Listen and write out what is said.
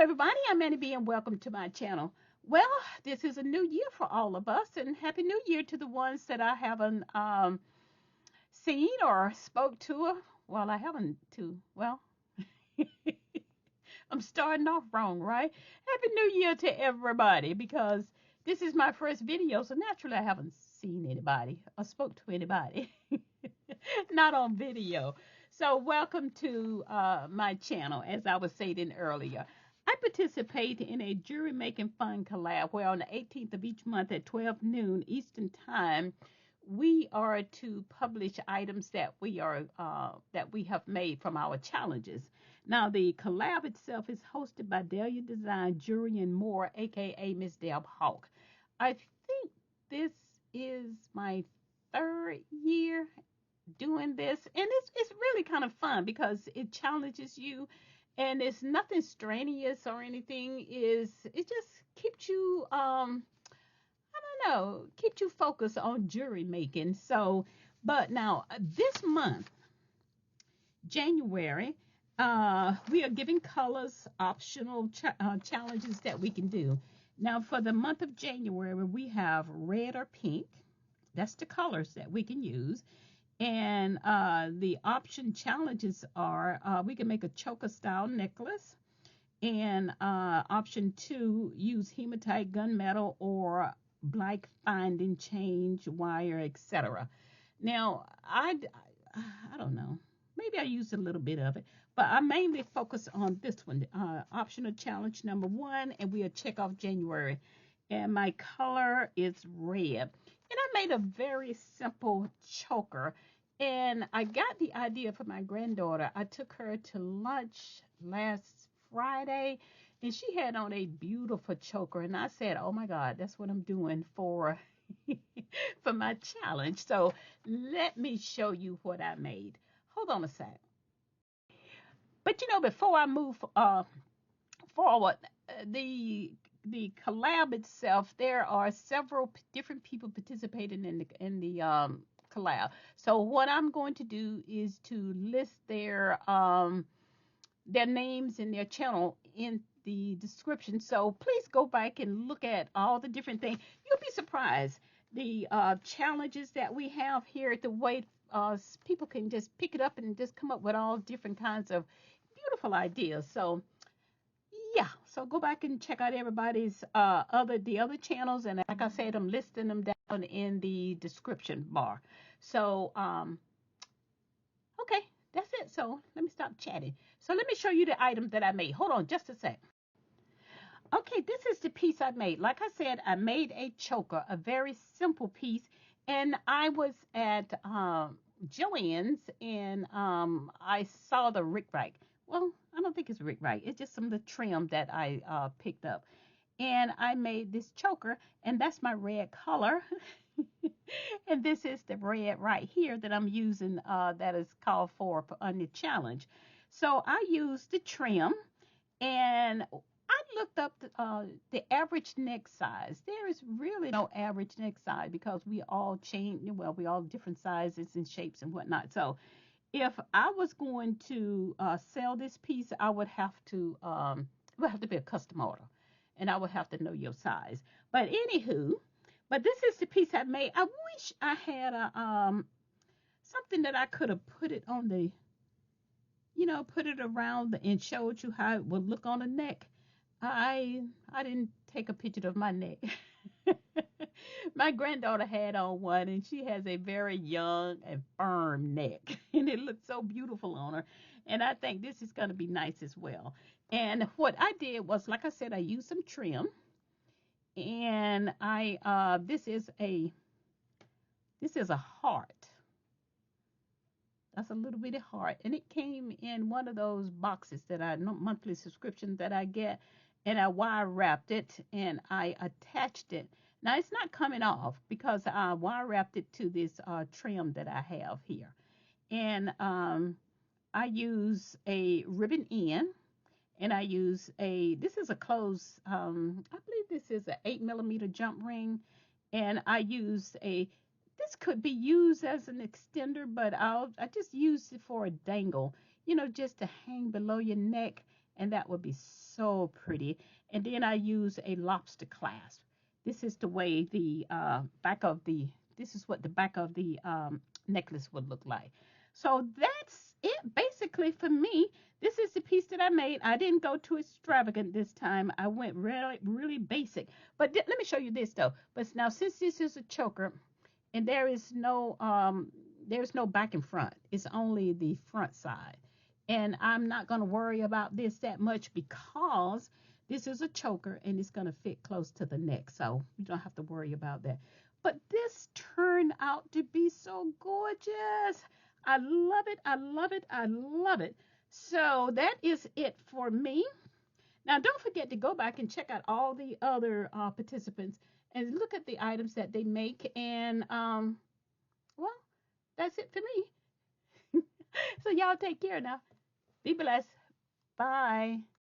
everybody, I'm Annie B and welcome to my channel. Well, this is a new year for all of us, and Happy New Year to the ones that I haven't seen or spoke to. Well, I haven't well, I'm starting off wrong, right? Happy New Year to everybody because this is my first video, so naturally I haven't seen anybody or spoke to anybody. Not on video. So welcome to my channel, as I was saying earlier. I participate in a Jewelry Making Fun Collab where on the 18th of each month at 12 noon Eastern Time, we are to publish items that we have made from our challenges. Now, the collab itself is hosted by Dahlia Design Jewelry and More, aka Miss Deb Hawk. I think this is my third year doing this, and it's really kind of fun because it challenges you, and it's nothing strenuous or anything. It just keeps you I don't know, keeps you focused on jewelry making. So, but now this month, January, we are giving colors optional challenges that we can do. Now, for the month of January, we have red or pink. That's the colors that we can use. And the option challenges are we can make a choker style necklace. And option 2, use hematite, gunmetal, or black finding, change, wire, etc. Now, I don't know. Maybe I used a little bit of it, but I mainly focus on this one, optional challenge number 1, and we'll check off January. And my color is red. And I made a very simple choker. And I got the idea for my granddaughter. I took her to lunch last Friday, and she had on a beautiful choker. And I said, oh my God, that's what I'm doing for, for my challenge. So let me show you what I made. Hold on a sec. But you know, before I move forward, the collab itself, there are several different people participating in the collab. So what I'm going to do is to list their names and their channel in the description. So please go back and look at all the different things. You'll be surprised the challenges that we have here. The way people can just pick it up and just come up with all different kinds of beautiful ideas. So yeah, so go back and check out everybody's other channels, and like I said, I'm listing them down in the description bar. So okay, that's it. So let me stop chatting. So let me show you the item that I made. Hold on just a sec. Okay, this is the piece I made. Like I said, I made a choker, a very simple piece, and I was at Joann's, and I saw the rickrack. Well, I don't think it's rickrack. It's just some of the trim that I picked up. And I made this choker, and that's my red color. And this is the red right here that I'm using that is called for on the challenge. So I used the trim, and I looked up the average neck size. There is really no average neck size because we all change, well, we all different sizes and shapes and whatnot. So if I was going to sell this piece, I would have to be a custom order, and I would have to know your size. But anywho, but this is the piece I made. I wish I had a something that I could have put it on the, put it around and showed you how it would look on the neck. I didn't take a picture of my neck. My granddaughter had on one, and she has a very young and firm neck, and it looks so beautiful on her. And I think this is going to be nice as well. And what I did was, like I said, I used some trim, and this is a heart. That's a little bitty heart, and it came in one of those boxes that monthly subscriptions that I get, and I wire wrapped it and I attached it. Now it's not coming off because I wire wrapped it to this trim that I have here, and I use a ribbon end, and I use this is a closed, I believe this is an 8mm jump ring, and I use this could be used as an extender, but I just use it for a dangle, just to hang below your neck. and that would be so pretty. And then I use a lobster clasp. This is the way the back of the, this is what the back of the necklace would look like. So that's it basically for me. This is the piece that I made. I didn't go too extravagant this time. I went really, really basic. But let me show you this though. But now since this is a choker and there's no back and front. It's only the front side. And I'm not going to worry about this that much because this is a choker and it's going to fit close to the neck. So you don't have to worry about that. But this turned out to be so gorgeous. I love it. I love it. I love it. So that is it for me. Now, don't forget to go back and check out all the other participants and look at the items that they make. And, well, that's it for me. So, y'all take care now. Be blessed. Bye.